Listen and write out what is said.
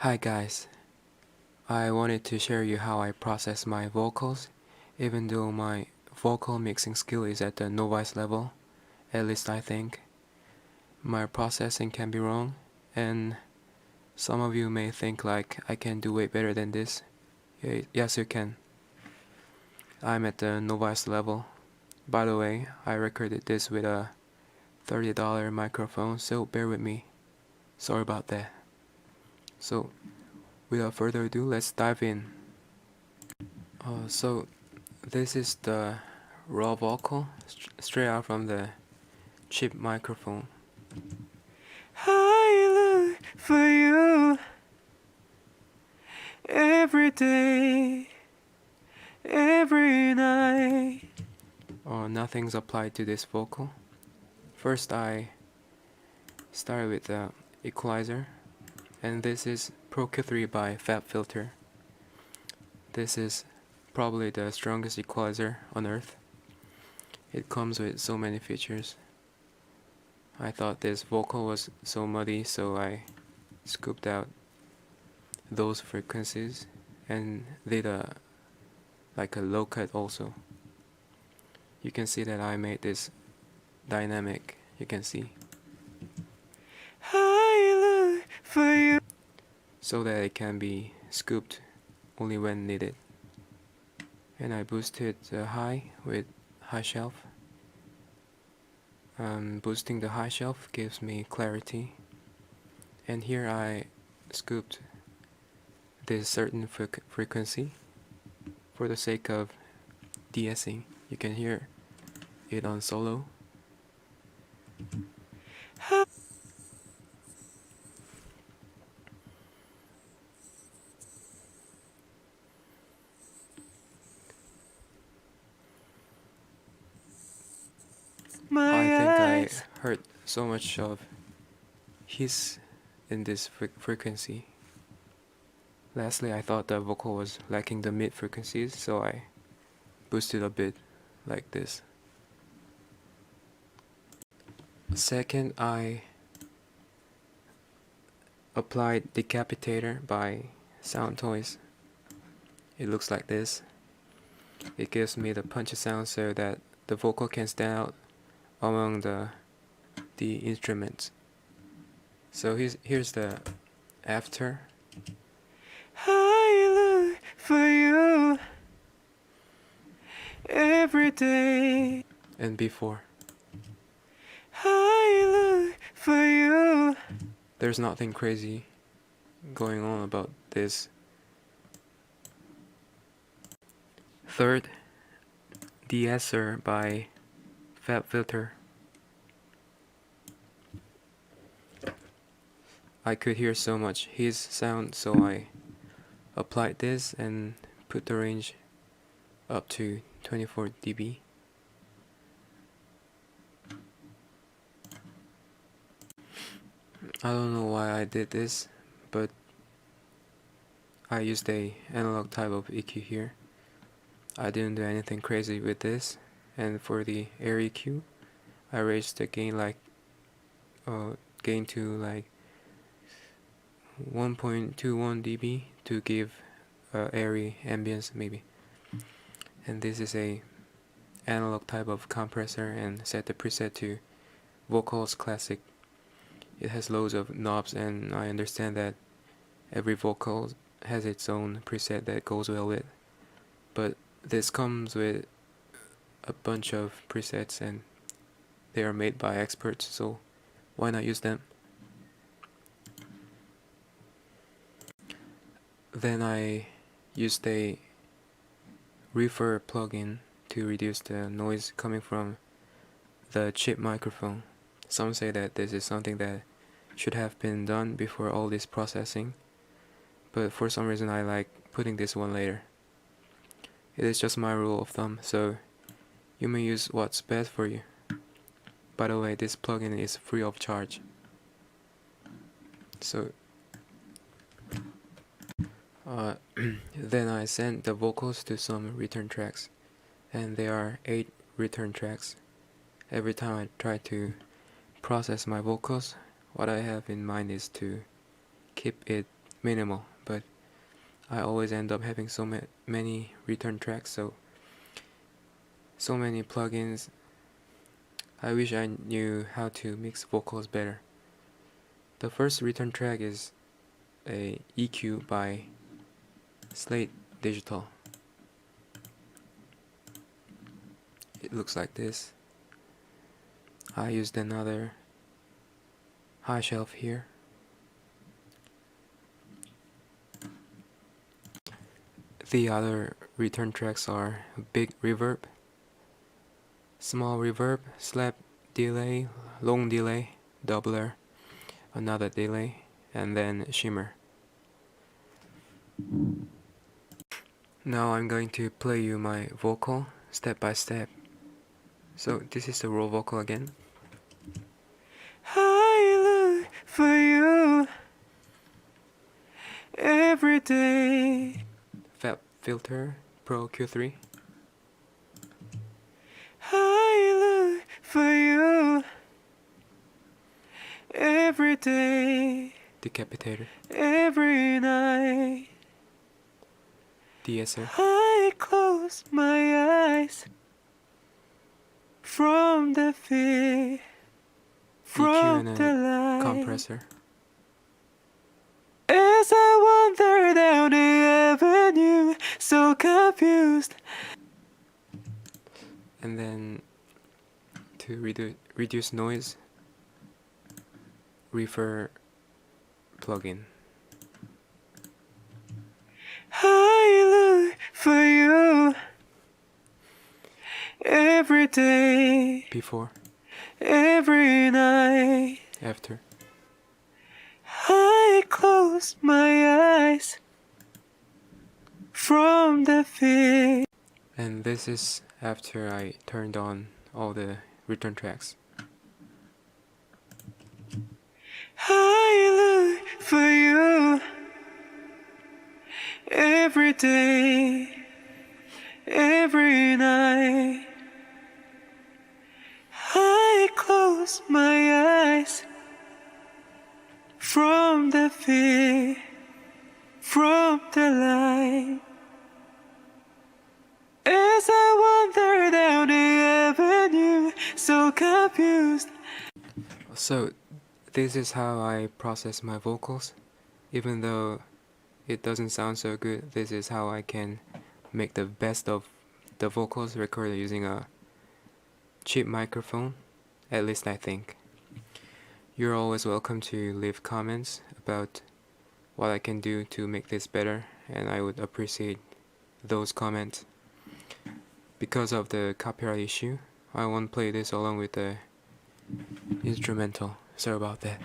Hi guys, I wanted to share you how I process my vocals, even though my vocal mixing skill is at the novice level, at least I think. My processing can be wrong, and some of you may think like I can do way better than this. Yes, you can. I'm at the novice level. By the way, I recorded this with a $30 microphone, so bear with me. Sorry about that. So, without further ado, let's dive in. So this is the raw vocal straight out from the cheap microphone. I look for you every day, every night. Nothing's applied to this vocal. First I started with the equalizer, and this is Pro Q3 by FabFilter. This is probably the strongest equalizer on earth. It comes with so many features. I thought this vocal was so muddy, so I scooped out those frequencies and did like a low cut also. You can see that I made this dynamic. You can see. I look for you, so that it can be scooped only when needed. And I boosted the high with high shelf. Boosting the high shelf gives me clarity. And here I scooped this certain frequency for the sake of de-essing. You can hear it on solo. I think I heard so much of hiss in this frequency. Lastly, I thought the vocal was lacking the mid frequencies, so I boosted a bit like this. Second, I applied Decapitator by Sound Toys. It looks like this. It gives me the punchy sound so that the vocal can stand out among the instruments. So here's the after. I look for you every day. And before. I look for you. There's nothing crazy going on about this. Third, De-esser by FabFilter. I could hear so much his sound, so I applied this and put the range up to 24 dB. I don't know why I did this, but I used a analog type of EQ here. I didn't do anything crazy with this, and for the air EQ, I raised the gain to like 1.21 dB to give airy ambience maybe. And this is a analog type of compressor, and set the preset to Vocals Classic. It has loads of knobs, and I understand that every vocal has its own preset that goes well with, but this comes with a bunch of presets and they are made by experts, so why not use them? Then I used a reverb plugin to reduce the noise coming from the cheap microphone. Some say that this is something that should have been done before all this processing, but for some reason I like putting this one later. It is just my rule of thumb, so you may use what's best for you. By the way, this plugin is free of charge. So then I sent the vocals to some return tracks, and there are 8 return tracks. Every time I try to process my vocals, what I have in mind is to keep it minimal, but I always end up having so many return tracks, so many plugins. I wish I knew how to mix vocals better. The first return track is a EQ by Slate Digital. It looks like this. I used another high shelf here. The other return tracks are big reverb, small reverb, slap delay, long delay, doubler, another delay, and then shimmer. Now I'm going to play you my vocal step by step. So this is the raw vocal again. I look for you every day. Fab filter Pro Q3. I look for you every day. Decapitator. Every night. De-esser. I close my eyes from the fear, from EQ the light. Compressor. As I wander down the avenue, so confused. And then to reduce noise, refer plugin. I look for you every day. Before. Every night. After. I close my eyes from the fear. And this is after I turned on all the return tracks. I look for you every day, every night. I close my eyes from the fear, from the light. As I wander down the avenue, so confused. So this is how I process my vocals. Even though it doesn't sound so good, this is how I can make the best of the vocals recorded using a cheap microphone, at least I think. You're always welcome to leave comments about what I can do to make this better, and I would appreciate those comments. Because of the copyright issue, I won't play this along with the instrumental. Sorry about that.